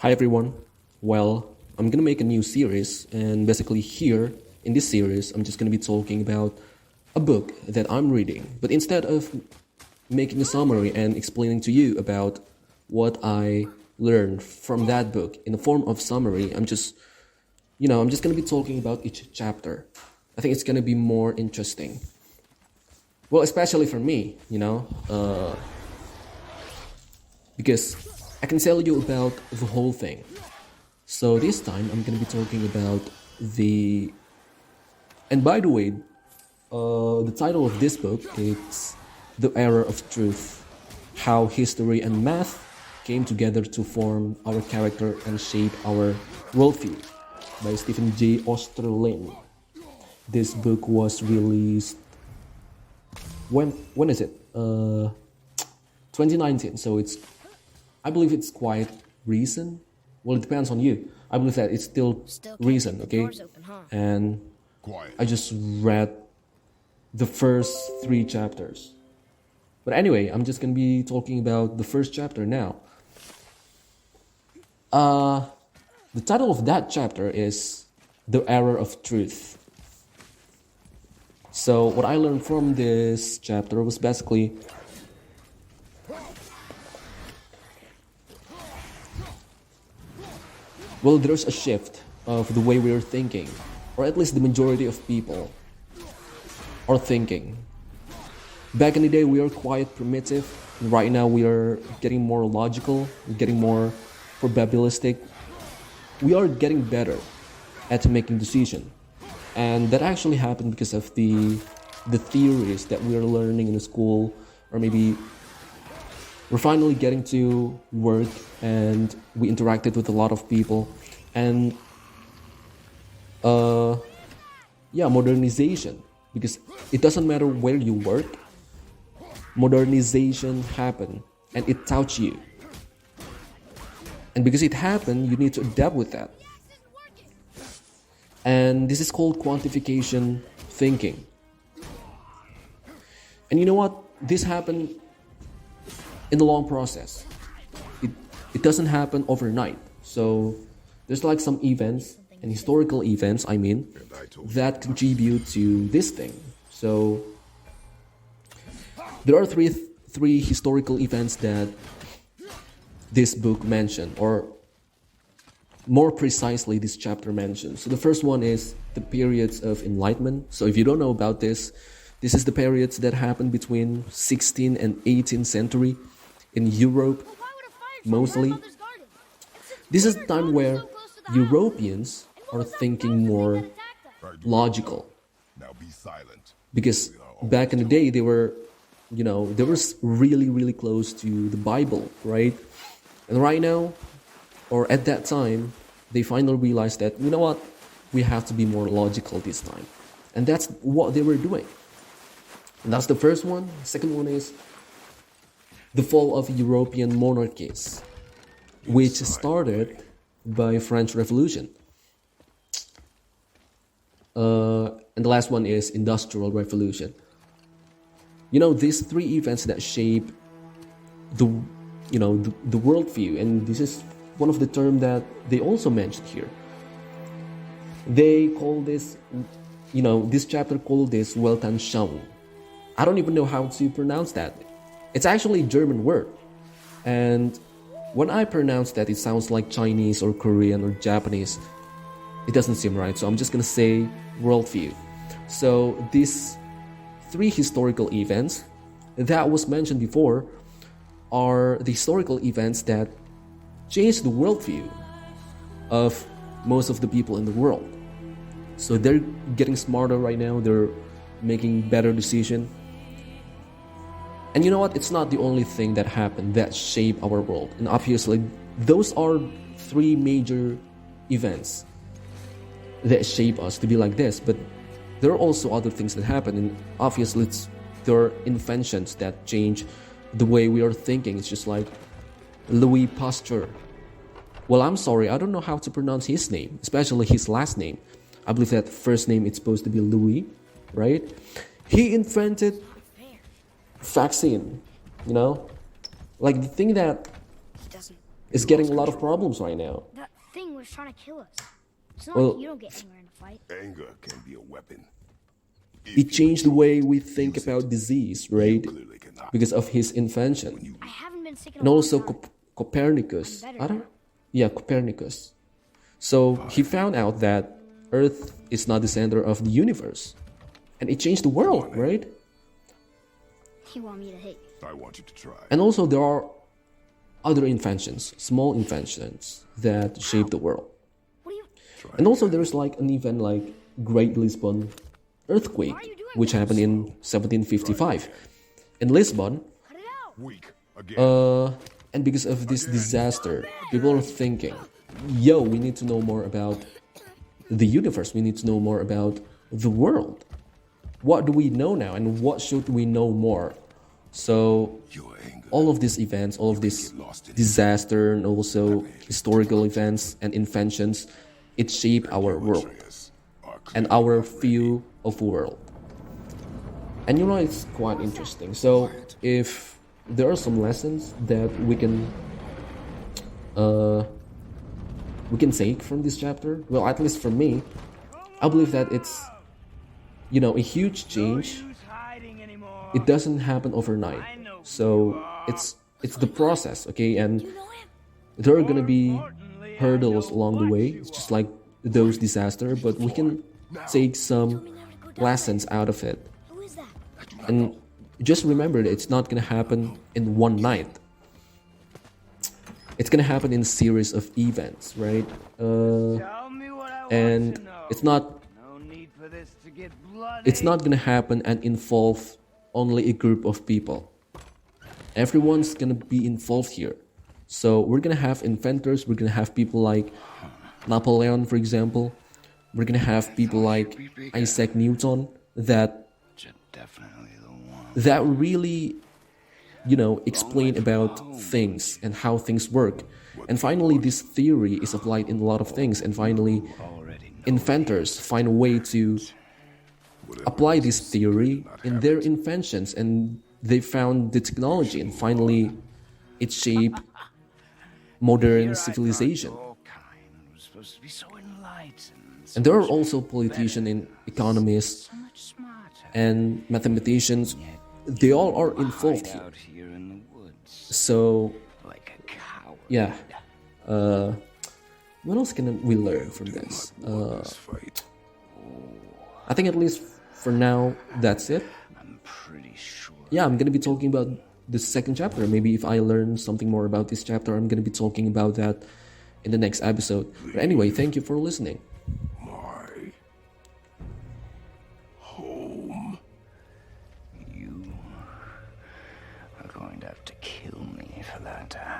Hi everyone. Well, I'm gonna make a new series, and basically, here in this series, I'm just gonna be talking about a book that I'm reading. But instead of making a summary and explaining to you about what I learned from that book in the form of summary, I'm just gonna be talking about each chapter. I think it's gonna be more interesting. Well, especially for me, because I can tell you about the whole thing. So this time I'm going to be talking about the. And by the way, the title of this book is "The Era of Truth: How History and Math Came Together to Form Our Character and Shape Our Worldview" by Stephen J. Osterlin. This book was released. When is it? 2019. So I believe it's quite recent. Well, it depends on you. I believe that it's still recent, okay? And I just read the first 3 chapters. But anyway, I'm just gonna be talking about the first chapter now. The title of that chapter is "The Era of Truth." So what I learned from this chapter was basically there's a shift of the way we're thinking, or at least the majority of people are thinking. Back in the day, we were quite primitive. Right now, we are getting more logical, getting more probabilistic. We are getting better at making decisions. And that actually happened because of the theories that we are learning in the school, or maybe we're finally getting to work and we interacted with a lot of people. And modernization, because it doesn't matter where you work, modernization happened and it taught you. And because it happened, you need to adapt with that. And this is called quantification thinking. And you know what? This happened in the long process. It doesn't happen overnight. So there's like some events and historical events, that contribute to this thing. So there are three historical events that this book mentioned, or more precisely, this chapter mentions. So the first one is the periods of enlightenment. So if you don't know about this is the periods that happened between 16th and 18th century in Europe, mostly. This is the time where Europeans are thinking more logical. Because back in the day, they were really, really close to the Bible, right? And right now, or at that time, they finally realized that, you know what, we have to be more logical this time. And that's what they were doing. And that's the first one. Second one is the fall of European monarchies, which started by French Revolution. And the last one is Industrial Revolution. These 3 events that shape the worldview, and this is one of the terms that they also mentioned here. They call this, this chapter called this Weltanschauung. I don't even know how to pronounce that. It's actually a German word. And when I pronounce that, it sounds like Chinese or Korean or Japanese. It doesn't seem right, so I'm just going to say worldview. So these 3 historical events that was mentioned before are the historical events that changed the worldview of most of the people in the world. So they're getting smarter right now. They're making better decisions. And you know what? It's not the only thing that happened that shaped our world. And obviously, those are 3 major events that shape us to be like this. But there are also other things that happen. And obviously, there are inventions that change the way we are thinking. It's just like Louis Pasteur. Well, I'm sorry, I don't know how to pronounce his name, especially his last name. I believe that first name is supposed to be Louis, right? He invented vaccine, like the thing that is getting a lot of problems right now. That thing was trying to kill us. It's not Well, like you don't get anger in a fight. Anger can be a weapon. it changed the way we think about disease, right? Clearly cannot. Because of his invention. I haven't been sick in a And long also time. Copernicus. I'm better I don't. Yeah, Copernicus. So he found out that Earth is not the center of the universe, and it changed the world, right? You want me to hate you? I want you to try. And also there are other inventions, small inventions that shape the world. What do you... And also there's like an event like Great Lisbon earthquake, which happened in 1755 in Lisbon. Cut it out! Weak. Again. And because of this disaster, people are thinking, yo, we need to know more about the universe. We need to know more about the world. What do we know now, and what should we know more? So Your anger. all of these events, all of this disaster, and also historical events and inventions, it shaped our world Betrayers are and our view of the world. And you know, it's quite interesting. So if there are some lessons that we can take from this chapter, well, at least for me, I believe that it's, you know, a huge change. It doesn't happen overnight. So it's the process, okay? And there are gonna be hurdles along the way. It's just like those disasters, but we can take some lessons out of it. Who is that? And just remember that it's not gonna happen in one night. It's gonna happen in a series of events, right? And it's not gonna happen and involve only a group of people. Everyone's gonna be involved here. So we're gonna have inventors, we're gonna have people like Napoleon, for example. We're gonna have people like Isaac Newton that really, you know, explain about things and how things work. And finally, this theory is applied in a lot of things. And finally, inventors find a way to apply this theory in their inventions, and they found the technology, and finally it shaped modern civilization. And there are also politicians and economists and mathematicians. They all are involved here. So yeah, what else can we learn from this? this fight. I think at least for now, that's it. Yeah, I'm gonna be talking about the second chapter. Maybe if I learn something more about this chapter, I'm gonna be talking about that in the next episode. But anyway, thank you for listening. My home. You are going to have to kill me for that to happen.